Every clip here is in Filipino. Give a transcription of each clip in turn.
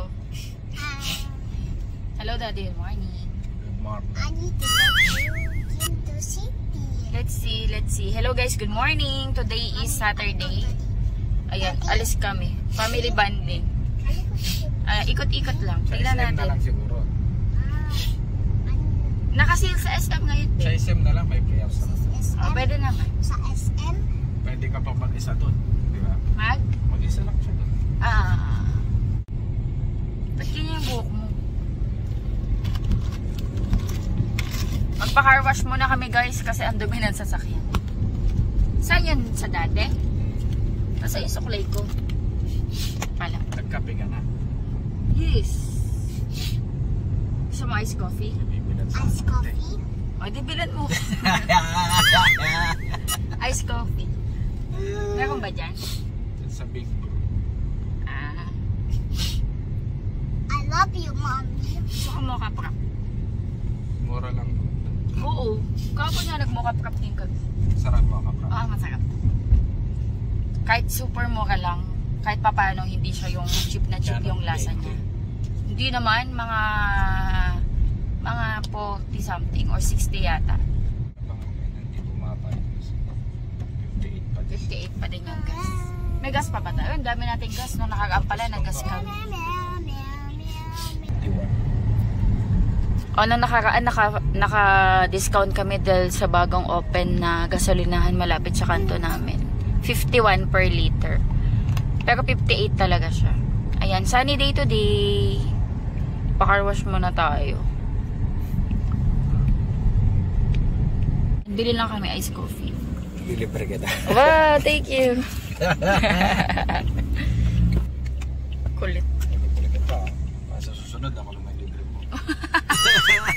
Hello. Hello, Daddy. Good morning. Good morning. I need to go to city. Let's see. Hello guys, good morning. Today is Saturday. Ayan, alis kami. Family bonding. Ikot-ikot lang. Tingnan Sa SM na natin. lang siguro. Nakasil sa SM ngayon. Sa SM na lang may playoffs na. Oh, pwede naman. Sa SM? Pwede ka pa mag-isa doon. Di ba? Mag-isa lang siya doon. Ba't ganyan yung buhok mo? Magpa-car wash muna kami guys kasi ang dumi ng sasakyan. Saan yan? Sa dade? Nasa yung suklay ko. Pala. Nagkape ka na. Yes. Gusto mo iced coffee? Bibilan sa Ice coffee? O, di bilan mo. Iced coffee. Meron ba dyan? Sa Big Bro. I love you, Mommy. Gusto ko mocha prop. Mura lang. Oo. Kapon nga nag-mocha prop din kami. Sarap mo ka pa. Masarap. Kahit super mura lang, kahit papano hindi siya yung cheap na cheap yung lasa niya. Hindi naman, mga 40 something or 60 yata. Hindi bumaba. 58 pa. 58 pa din yung gas. May gas pa ba tayo? Ang dami nating gas. Nung nakagaan pala, nag-gas kami. O, nung nakaraan, naka-discount kami dahil sa bagong open na gasolinahan malapit sa kanto namin. 51 per liter. Pero 58 talaga siya. Ayan, sunny day today. Pa-car wash muna tayo. Bili lang kami iced coffee. Dilibre kita. Wow, thank you. Kulit. Dilibre kita. Sa susunod ako naman libre mo.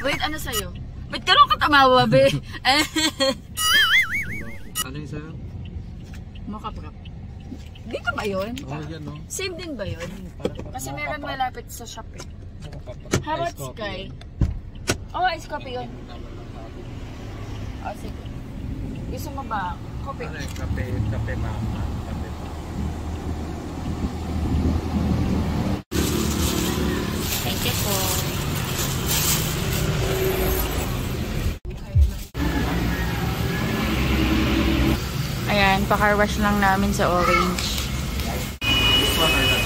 Wait, ano sa'yo? Ba't ka lang katamawa, be? Ano yung sa'yo? Mocha prop. Dito ba yun? Oh, yan no. Same din ba yun? Kasi meron malapit sa shop eh. How about Sky? Oh, ice coffee yun. Oh, sige. Gusto mo ba? Coffee? Ano yung kape mama? Kape pa. Thank you po. Ayan, pa-car wash lang namin sa Orange. This one or that?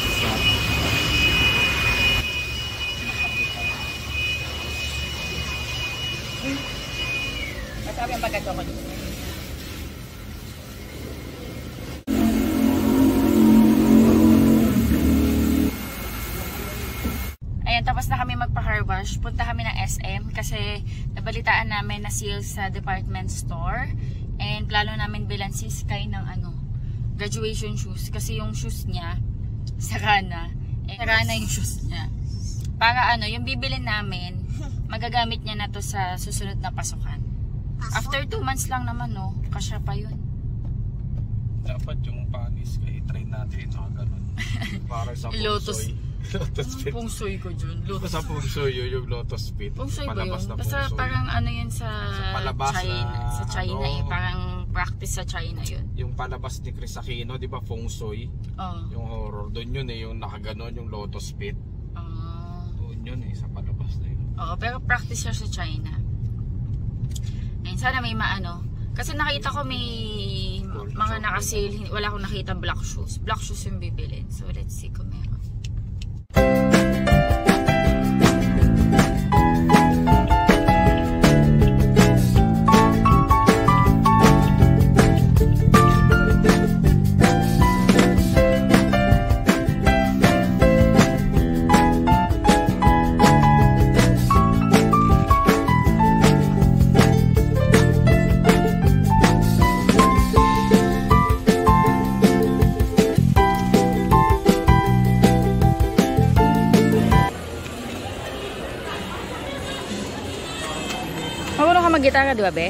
This one. Masabi ang pagkato ko dito. Ayan, tapos na kami magpa-car wash. Punta kami ng SM kasi nabalitaan namin na sale sa department store. And plano namin bilan si Sky ng graduation shoes. Kasi yung shoes niya, sara na. Sara na yung shoes niya. Para yung bibilin namin, magagamit niya na to sa susunod na pasukan. After 2 months lang naman, no? Kasya pa yun. Dapat yung panis kay train natin, ganun. Para sa Lotus. Lotus Pit. Pungsoy ko dyan. Lotus sa Pungsoy yung Lotus Pit. Pungsoy ba yun? Palabas na Basta Pungsoy. parang yun sa palabas China. na, Sa China eh. Parang practice sa China yun. Yung palabas ni Chris Aquino, di ba, Pungsoy? Oo. Yung horror. Doon yun yung nakaganon, yung Lotus Pit. Doon yun sa palabas na yun. Oo, pero practice siya sa China. Ayun, sana may kasi nakita ko may mga naka-sale. Wala akong nakita black shoes. Black shoes yung bibilin. So let's see kung meron. Marunong ka mag-gitara, di ba, be?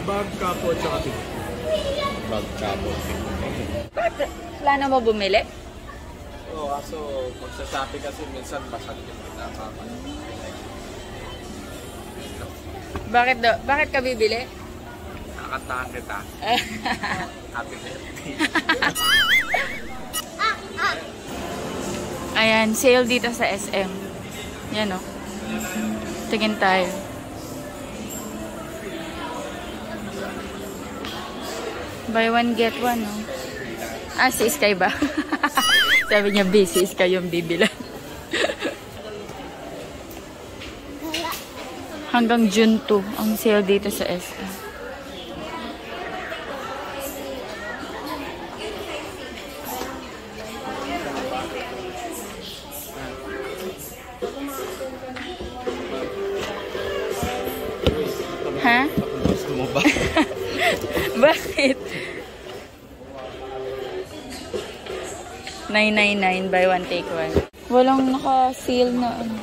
Bag, kapo, tsaka tig. Bag, kapo, tig. Bakit plano mo bumili? Oo, kaso magsasabi kasi minsan basag yung pinapapa. Bakit ka bibili? Kakantahan kita. Happy birthday. Ayan, sale dito sa SM. Yan o. Tingin tayo. Buy one, get one, no? Ah, si Sky ba? Sabi niya, busy Sky yung bibilan. Hanggang June 2 ang sale dito sa SM. Ha? Gusto mo ba? Bakit? 999 buy one take one. Walang naka-seal na ano.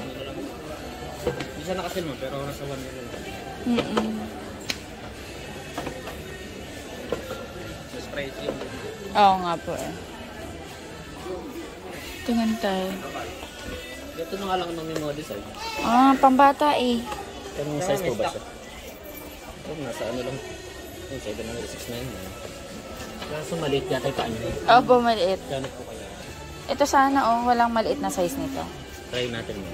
Isa nakasil mo pero nasa 1 million. Sa spray yun. Oo nga po eh. Tingnan tayo. Ito na nga lang ng mga design. Ah, pambata eh. Anong size po ba siya? Ito, nasa ano lang. Yung 769 na. Kaso maliit yata yung paano. Opo, maliit. Gano'n po kaya? Ito sana oh, walang maliit na size nito. Try natin mo.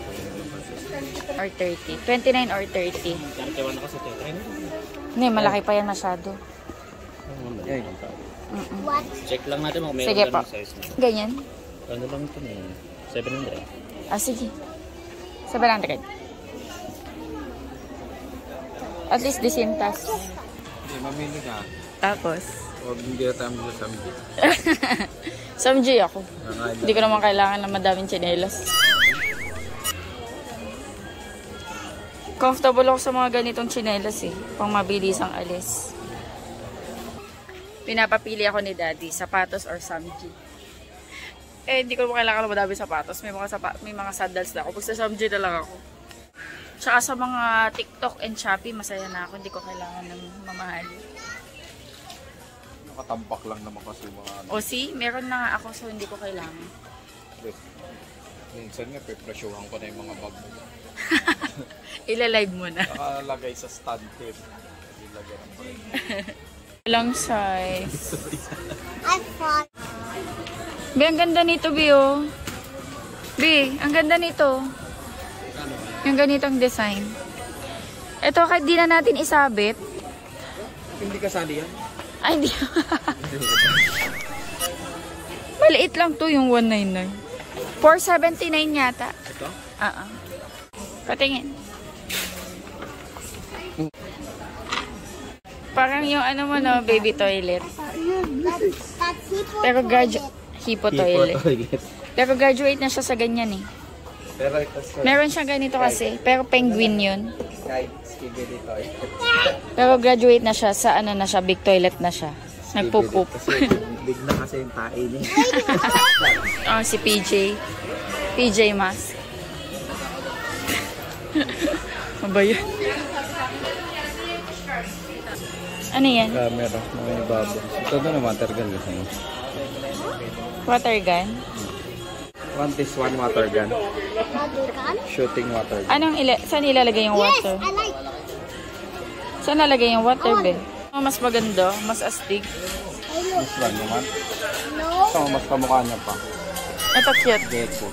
Or 30. 29 or 30. 31 na kasi ito. Try natin. Hindi, malaki pa yan masyado. What? Check lang natin kung Sige mayroon po. ganong size na. Ganyan? Ano lang ito na 700. Ah, sige. 700. At least disintas. Hindi, mamili ka. Tapos? Huwag hindi na tayo sa sambi. Samji ako. Hindi ko naman kailangan ng madaming tsinelas. Comfortable ako sa mga ganitong tsinelas eh. Pang mabilis ang alis. Pinapapili ako ni Daddy, sapatos or samji. Eh, hindi ko naman kailangan ng madaming sapatos. May mga sandals na ako. Pag sa samji na lang ako. Tsaka sa mga TikTok and Shopee, masaya na ako. Hindi ko kailangan ng mamahali. Nakatampak lang naman kasi mga ano. O see, meron na nga ako so hindi ko kailangan. Minsan nga, pepresyuhan ko na yung mga bag mo. Ilalive mo na. Nakalagay sa stand tip. Ilagay ng break. Walang size. I thought. Be, ang ganda nito, Be, oh. Be, ang ganda nito. Yung ganitong design. Ito, kahit di na natin isabit. Hindi kasali yan? Ay, hindi. Maliit lang to yung 199. 479 yata. Ito? Patingin. Parang yung ano mo, no, baby toilet. That's Pero hipo toilet. Pero graduate na siya sa ganyan eh. Pero ito sa Meron siyang ganito kasi, pero penguin yun. kahit skibidi toy. Pero graduate na siya sa ano na siya, big toilet na siya. Nagpupup. Kasi big na kasi yung tae niya. Oh, si PJ. PJ Mask. Ano ba yun? Ano yan? Camera, mga ibabo. Ito na naman, water gun kasi. Water gun? This one water gun. gun. Shooting water gun. Anong saan ilalagay yung Yes, water? I like. Saan nalagay yung water, be? Mas maganda, mas astig. This one naman. No. Ito, mas kamukha niya pa. Ito cute. Gecko.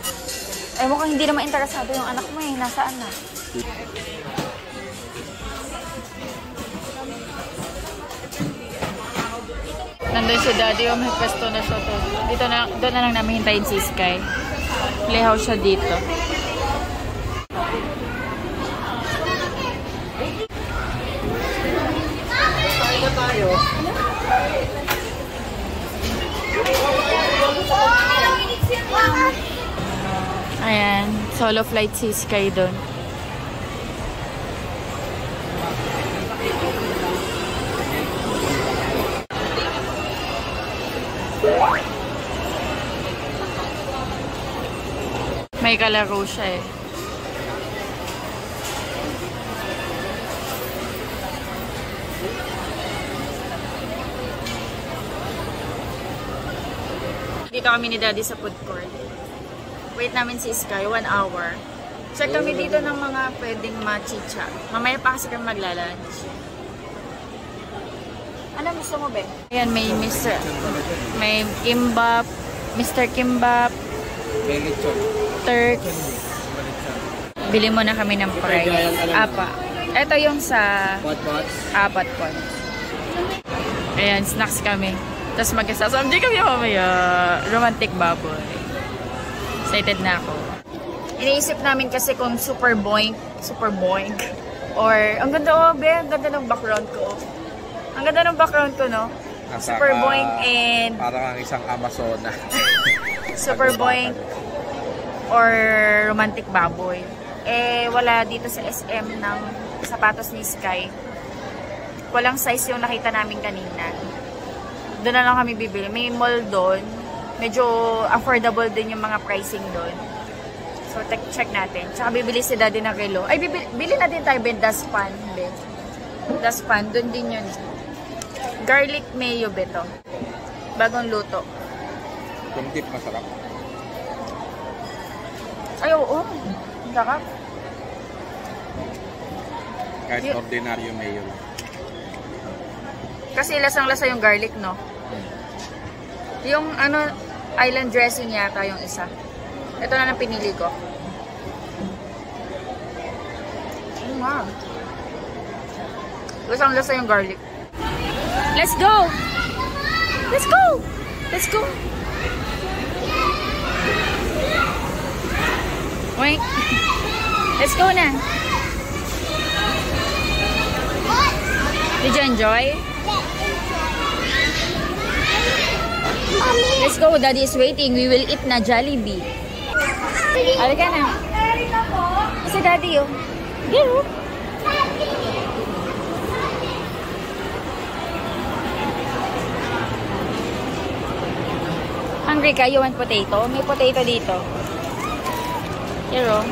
Eh, mukhang hindi naman interesado yung anak mo eh. Nasaan na? Nandun si Daddy, oh, may pwesto na siya to. Doon na lang namin hintayin si Sky. Playhouse siya dito. Ayan, solo flight si Sky doon. May kalaro siya eh. Dito kami ni Daddy sa food court. Wait namin si Sky, 1 hour. Check kami dito ng mga pwedeng machicha. Mamaya pa kasi kami magla-lunch. Ano gusto mo, be? Ayan, may kimbap, Mr. Kimbap, Turks. Bili mo na kami ng fries. Apa. Ito yung sa apat po. Ayan, snacks kami. Tapos mag-sasamdi kami mamaya. Romantic baboy. Excited na ako. Iniisip namin kasi kung super boink. Or, ang ganda be, ang ganda ng background ko. Ang ganda ng background ko, no? Super boink and... Parang ang isang Amazona. Super boink or romantic baboy. Eh, wala dito sa SM ng sapatos ni Sky. Walang size yung nakita namin kanina. Doon na lang kami bibili. May mall doon. Medyo affordable din yung mga pricing doon. So, check natin. Tsaka bibili si Daddy ng relo. Ay, bili na din tayo, Ben. Daspan, Ben. Daspan, doon din yun. Garlic mayo, beto. Bagong luto. Yung dip masarap. Ay, oo. Ang sarap. Kahit ordinaryo mayo lang. Kasi lasang-lasa yung garlic, no? Yung ano, island dressing yata yung isa. Ito na lang pinili ko. Wow. Lasang-lasa yung garlic. Let's go! Let's go! Let's go! Wait. Let's go na. Did you enjoy? Let's go. Daddy is waiting. We will eat na Jollibee. Halika na. Si Daddy yun. Giro. Hungry ka? You want potato? May potato dito. Giro.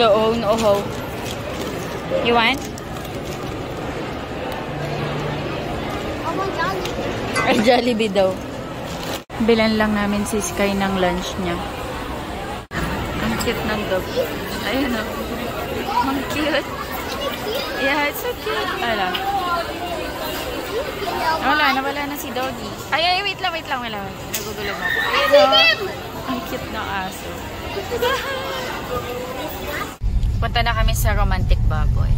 Loo, nooho. You want? Ay, Jollibee daw. Bilan lang namin si Sky ng lunch niya. Ang cute ng dog. Ayun o. Ang cute. Yeah, it's so cute. Nawala na si Doggy. Ay, wait lang. Nagugulo mo ako. Ayun o. Ang cute ng aso. Punta na kami sa romantic baboy.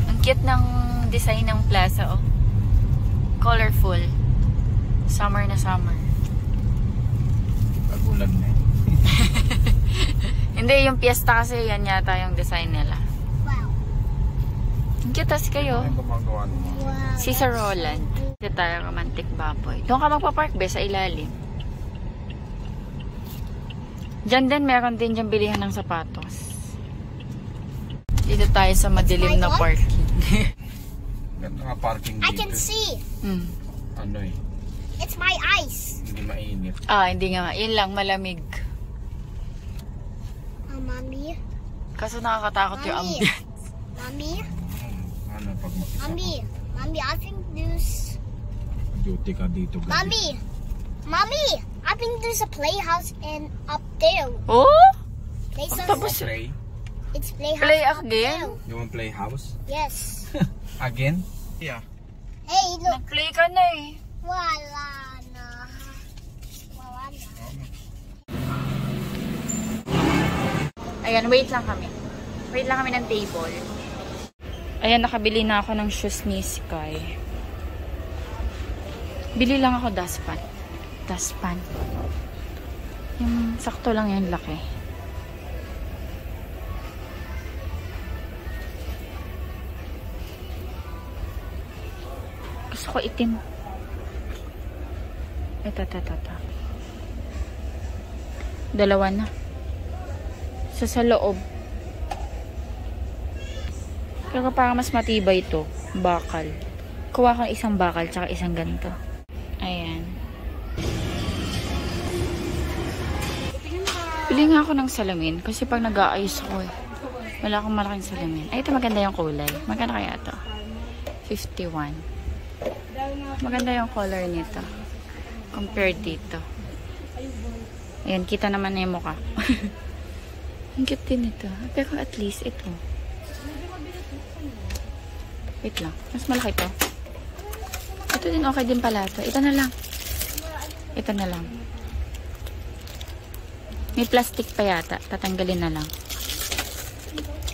Ang cute ng design ng plaza, oh. Colorful. Summer na summer. Pagulan na. Hindi, yung piyesta kasi yan yata yung design nila. Wow. Ang cute as kayo. Ano gumagawa mo? Wow. Si Sir Roland. Dito tayo romantic baboy. Doon ka magpapark be sa ilalim. Diyan din, meron din dyan bilihan ng sapatos. Dito tayo sa madilim na parking. Ganda nga parking dito. I can see. Ano eh. It's my eyes. Hindi mainit. Hindi nga. Yun lang, malamig. Mommy. Kaso nakakatakot yung ambience. Mommy. Ano pag makita Mommy. Mommy, I think there's... duty ka dito. Mommy. Mommy. I think there's a playhouse and up there. Oh? Playhouse. Play? It's playhouse. Play up again? there. You want play house? Yes. Again? Yeah. Hey, look. Nag-play ka na eh. Wala na. Wala na. Ayan, wait lang kami. Wait lang kami ng table. Ayan, nakabili na ako ng shoes ni Sky. Bili lang ako daspan. Daspan. Yung sakto lang yung laki. Gusto ko itim. Ito. Dalawa na. Sa loob. Pero parang mas matibay ito. Bakal. Kuha ko isang bakal tsaka isang ganito. Ayan. Bili nga ako ng salamin kasi pag nag-aayos ako eh. Wala akong malaking salamin. Ay, ito maganda yung kulay. Maganda kaya ito? 51. Maganda yung color nito. Compared dito. Ayan, kita naman na yung mukha. Ang cute din ito. Pero at least ito. Wait lang. Mas malaki to. Ito din, okay din pala ito. Ito na lang. Ito na lang. May plastic pa yata. Tatanggalin na lang.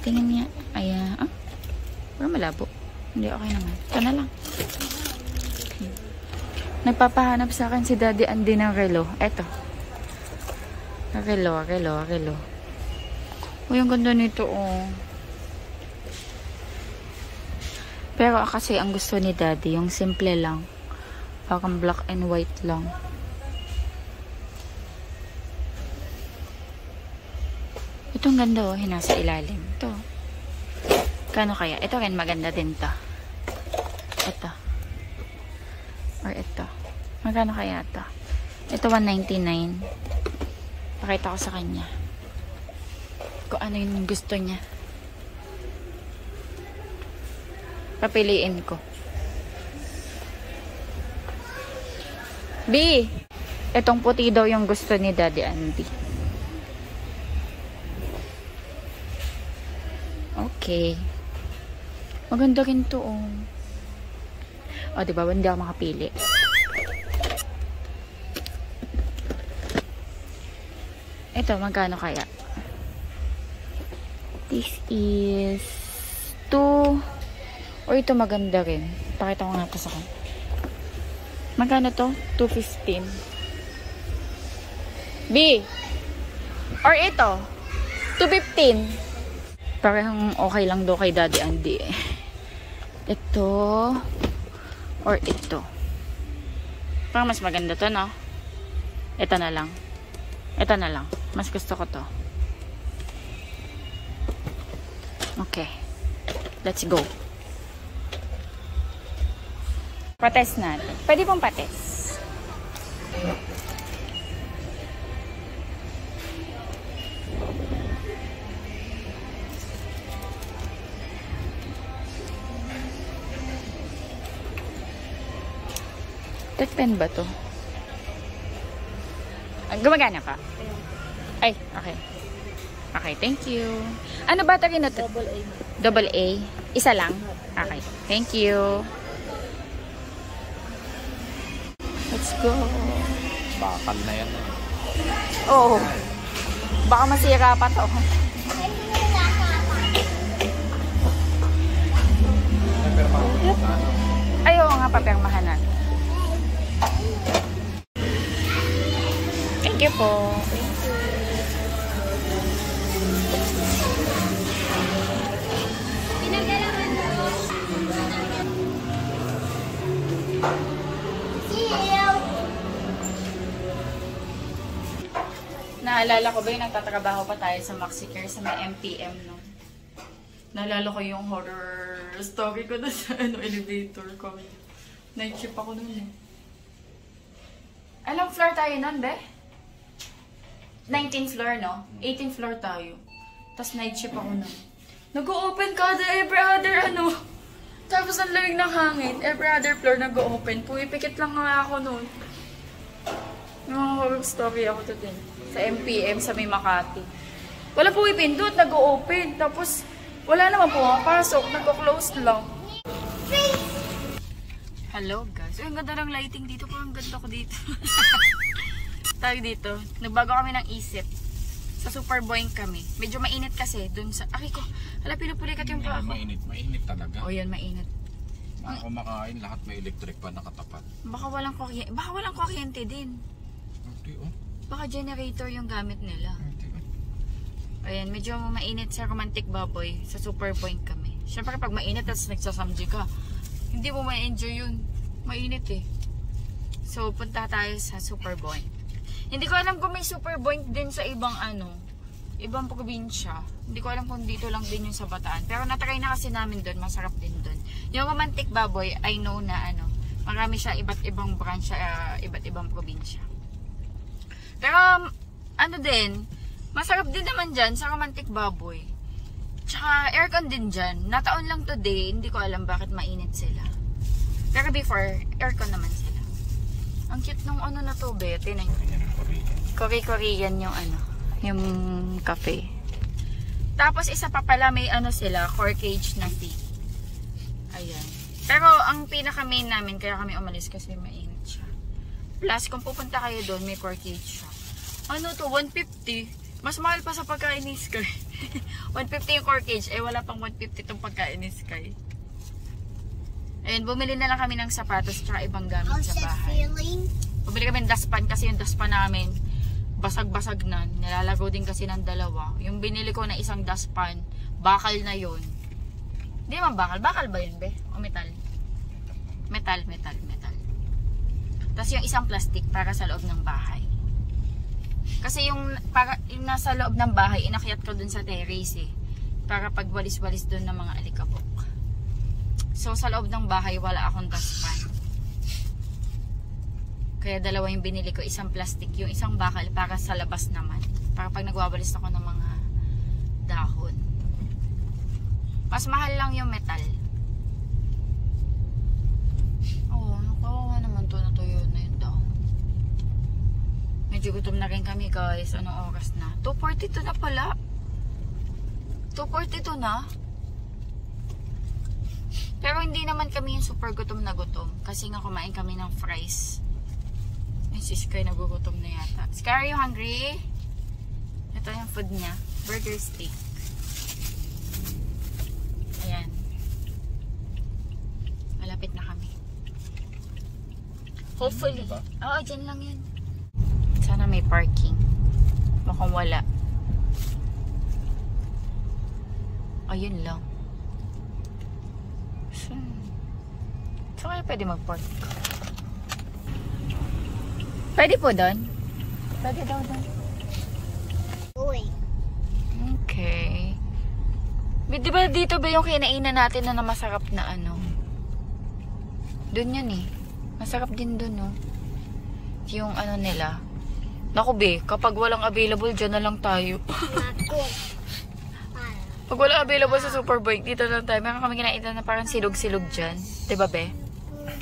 Tingnan niya. Ayan. Ah, parang malabo. Hindi, okay naman. Ito na lang. Okay. Nagpapahanap sa akin si Daddy Andy ng relo. Ito. Relo. Uy, ang ganda nito, oh. Pero kasi ang gusto ni Daddy, yung simple lang. Parang black and white lang. Itong ganda, oh. Hinasa ilalim. Ito. Kano kaya? Ito rin maganda din to. Ito. Or ito. Magkano kaya ito? Ito, $199. Pakita ko sa kanya. Kung ano yung gusto niya. Papiliin ko. B! Itong puti daw yung gusto ni Daddy Andy. Okay. Maganda rin to, oh. O, diba? Hindi ako makapili. Ito, magkano kaya? This is 2. Or ito maganda rin. Pakita ko nga ito sa kanya. Magkano to? $2.15. B! Or ito? $2.15. Parang okay lang do kay Daddy Andy eh. Ito. Or ito. Parang mas maganda to, no? Ito na lang. Ito na lang. Mas gusto ko to. Okay. Let's go. Pates natin. Pwede pong pates. Tet pen ba to? Gumagana ka? Ay, okay. Okay, thank you. Ano battery na to? Double A. Isa lang? Okay, thank you. Let's go. Bakal na yan. Oo. Baka masira pa to. Ay, oo nga, papirmahan natin. Thank you po. Naalala ko ba yung nagtatrabaho pa tayo sa MaxiCare sa may MPM, no? Naalala ko yung horror story ko doon sa elevator ko. Night shift ako noon eh. Alam floor tayo nun, be? 19th floor, no? 18th floor tayo. Tapos night shift ako nun. Nag-o-open kada every other ano. Tapos ang lamig ng hangin. Every other floor nag-o-open. Pumipikit lang nga ako nun. Yung horror story ako to din. Sa MPM, sa may Makati. Wala pumipindot, nag-o-open. Tapos wala naman pumapasok. Nag-o-close lang. Hello guys. Ang ganda ng lighting dito. Parang ganda ko dito. Tayo dito. Nagbago kami ng isip. Sa Super Boing kami. Medyo mainit kasi dun sa... Aki ko. Hala, pinupulikat yung paa ko. Mainit talaga. O yan, mainit. Mga kumakain, lahat may electric pa nakatapat. Baka walang kuryente din. Hindi, oh. Baka generator yung gamit nila. Hindi, oh. Ayan, medyo mainit sa Romantic Baboy. Sa Super Boing kami. Siyempre pag mainit tapos nagsasamji ka, hindi mo ma-enjoy yun. Mainit eh. So, punta tayo sa Super Boing. Hindi ko alam kung may Super Boing din sa ibang ibang probinsya. Hindi ko alam kung dito lang din yung sa Bataan. Pero natry na kasi namin doon, masarap din doon. Yung Romantic Baboy, I know na marami siya iba't ibang branch sa iba't ibang probinsya. Pero din, masarap din naman dyan sa Romantic Baboy. Tsaka aircon din dyan. Nataon lang today, hindi ko alam bakit mainit sila. Pero before, aircon naman sila. Ang cute nung na to, Betty. Korean yung yung cafe. Tapos isa pa pala may sila, corkage na tea. Ayan. Pero ang pinaka main namin, kaya kami umalis kasi mainit siya. Plus, kung pupunta kayo doon, may corkage siya. Ano to? 150? Mas mahal pa sa pagkain ni Sky. 150 yung corkage. Eh, wala pang 150 itong pagkain ni Sky. Ayun, bumili na lang kami ng sapatos tsaka ibang gamit How's sa that bahay. feeling? Bumili kami ng dustpan kasi yung dustpan namin basag-basag na. Nilalagaw din kasi ng dalawa. Yung binili ko na isang dustpan, bakal na yun. Hindi naman bakal. Bakal ba yun, be? O metal? Metal. Tapos yung isang plastic para sa loob ng bahay. Kasi yung nasa loob ng bahay, inakyat ko dun sa terrace eh. Para pagwalis-walis dun ng mga alikabok. So sa loob ng bahay, wala akong dustpan. Kaya dalawa yung binili ko, isang plastic, yung isang bakal para sa labas naman. Para pag nagwawalis ako ng mga dahon. Mas mahal lang yung metal. Oo, kawawa naman to, natuyo na yung dahon. Medyo gutom na rin kami guys. Anong oras na? 2:42 na pala. 2:42 na. Pero hindi naman kami yung super gutom na gutom. Kasi nga kumain kami ng fries. Ay, si Sky nagugutom na yata. Sky, are you hungry? Ito yung food niya. Burger steak. Ayan. Malapit na kami. Hopefully. Oo, dyan lang yun. Sana may parking. Mukhang wala. Ayun lang. So kaya pwede mag-park? Pwede po doon? Pwede daw doon. Boy. Okay. Di ba dito ba yung kinainan natin na masarap na ano? Doon yun eh. Masarap din doon, no? Yung ano nila. Naku be, kapag walang available, dyan na lang tayo. Pag walang available sa Superbike, dito lang tayo. Meron kami kinainan na parang silog-silog dyan. Diba be?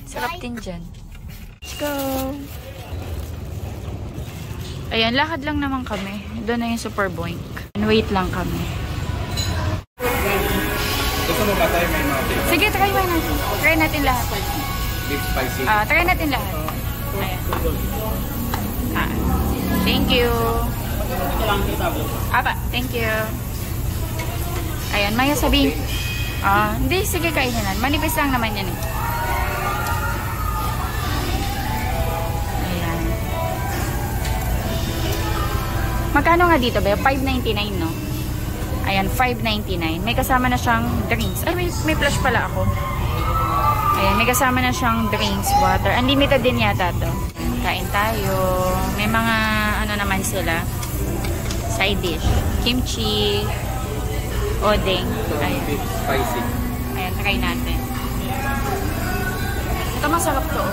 Sarap din dyan. Let's go! Ayan, lakad lang naman kami. Doon na yung Superboink. And wait lang kami. Gusto mo ba tayo may natin? Sige, try natin. Try natin lahat. Beef spicy. Try natin lahat. Ayan. Thank you. Aba, thank you. Ayan, Maya sabihin. Hindi, sige kainin na. Manipis lang naman yan eh. Ayan. Magkano nga dito ba? 5.99 no? Ayan, 5.99. May kasama na siyang drinks. Ay, may flash pala ako. Ayan, may kasama na siyang drinks, water. Unlimited din yata to. Kain tayo. May mga ano naman sila. Side dish. Kimchi. Odeng. Ayan. Beef spicy. Ayan, try natin. Ito masarap to.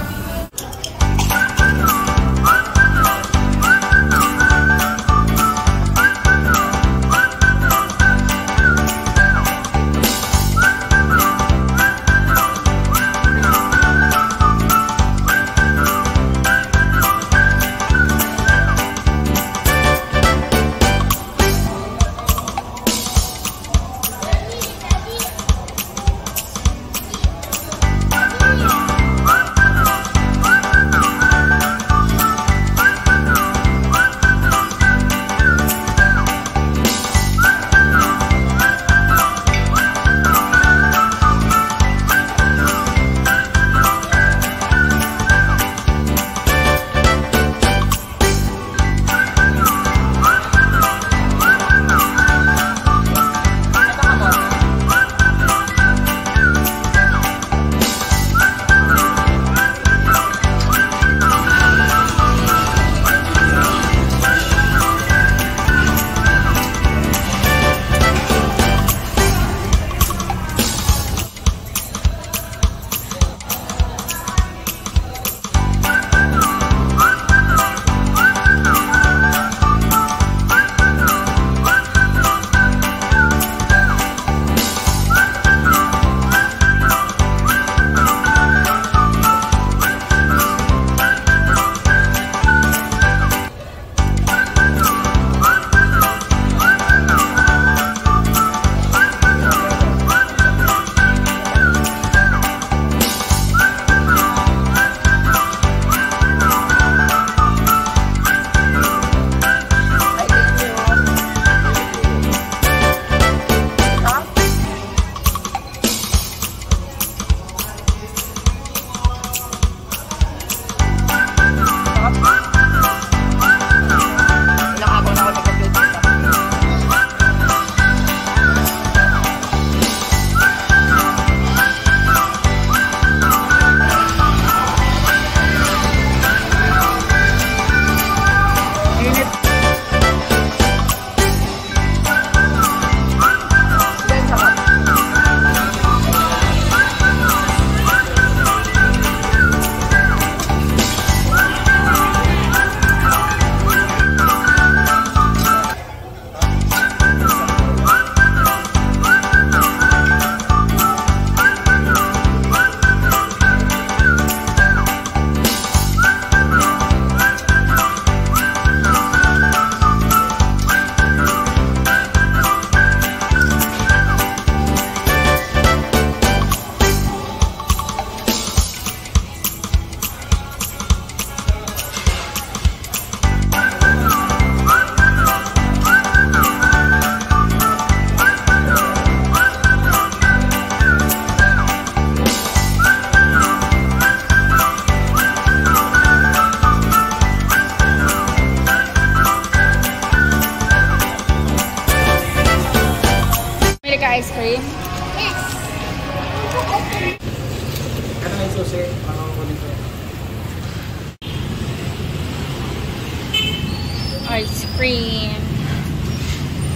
cream.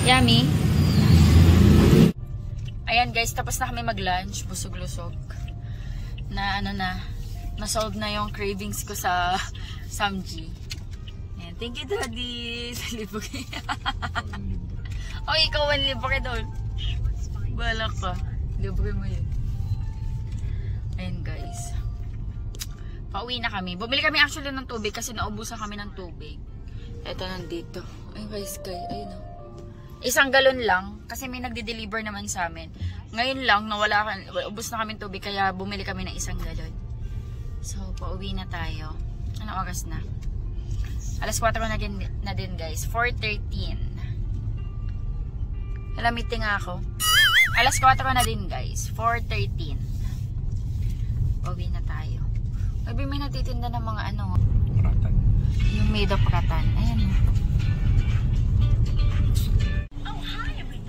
Yummy. Ayan guys, tapos na kami mag-lunch. Busog-lusog. Na ano na-solve na yung cravings ko sa Samji. Ayan, thank you daddy. Sa libre. Oh, ikaw ang libre doon. Balak ka. Libre mo yun. Ayan guys. Pauwi na kami. Bumili kami actually ng tubig kasi naubusan kami ng tubig. Ito nandito. Ayun guys, ayun o. 1 galon lang kasi may nagde-deliver naman sa amin. Ngayon lang ubos na kami tubig kaya bumili kami ng 1 galon. So, pauwi na tayo. Anong oras na? Alas 4 na din guys. 4:13. Meeting nga ako. Alas 4 na din guys. 4:13. Pauwi na tayo. Maybe may natitinda ng mga ano. Pratan. Yung made of pratan. Ayan.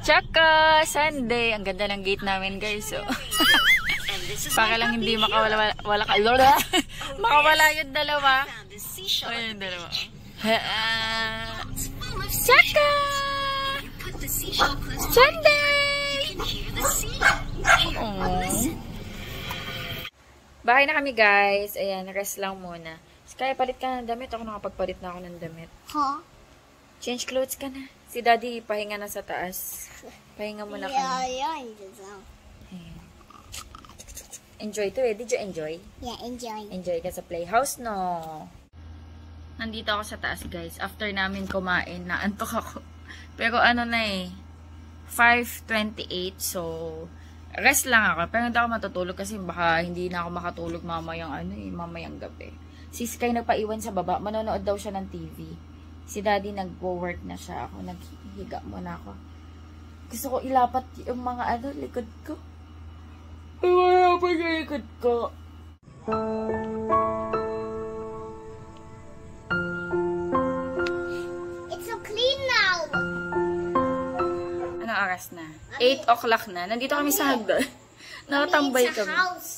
Tsaka Sunday. Ang ganda ng gate namin guys. So. Para lang hindi makawala yung dalawa. Ayun yung dalawa. Tsaka Sunday. Bahay na kami guys. Ayan, rest lang muna. Sky, palit ka ng damit. Ako nakapagpalit na ako ng damit. Huh? Change clothes ka na. Si daddy, pahinga na sa taas. Pahinga muna kami. Yeah, Ayan. Enjoy to eh. Did you enjoy? Yeah, enjoy. Enjoy ka sa playhouse, no? Nandito ako sa taas, guys. After namin kumain, naantok ako. Pero ano na eh, 5:28. So, rest lang ako. Pero hindi ako matutulog kasi baka hindi na ako makatulog mamayang gabi. Si Sky nagpaiwan sa baba. Manonood daw siya ng TV. Si daddy nag-work na siya. Ako naghiga muna ako. Gusto ko ilapat yung mga likod ko. Wala pa yung likod ko. It's so clean now. Anong oras na? 8 o'clock na. Nandito kami sa hagdan. Nakatambay It's a kami. house.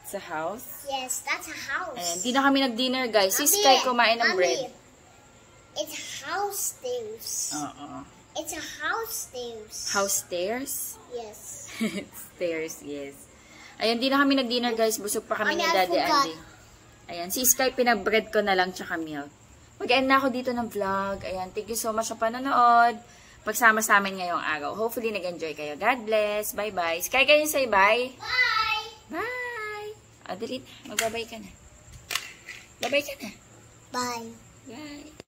Sa house? Yes, that's a house. Ayan, di na kami nag-dinner guys. Si Sky kumain ng bread. It's house stairs. Oo. It's a house stairs. House stairs? Yes. Stairs, yes. Ayan, di na kami nag-dinner guys. Busog pa kami ni I Daddy forgot. Andy. Ayan, si Sky pinabread ko na lang tsaka milk. Mag-end na ako dito ng vlog. Ayan, thank you so much sa panonood. Pagsama sa amin ngayong araw. Hopefully nag-enjoy kayo. God bless. Bye-bye. Sky, kayo say bye. Bye. Bye. Adeline, magbabay ka na. Babay ka na. Bye. Bye.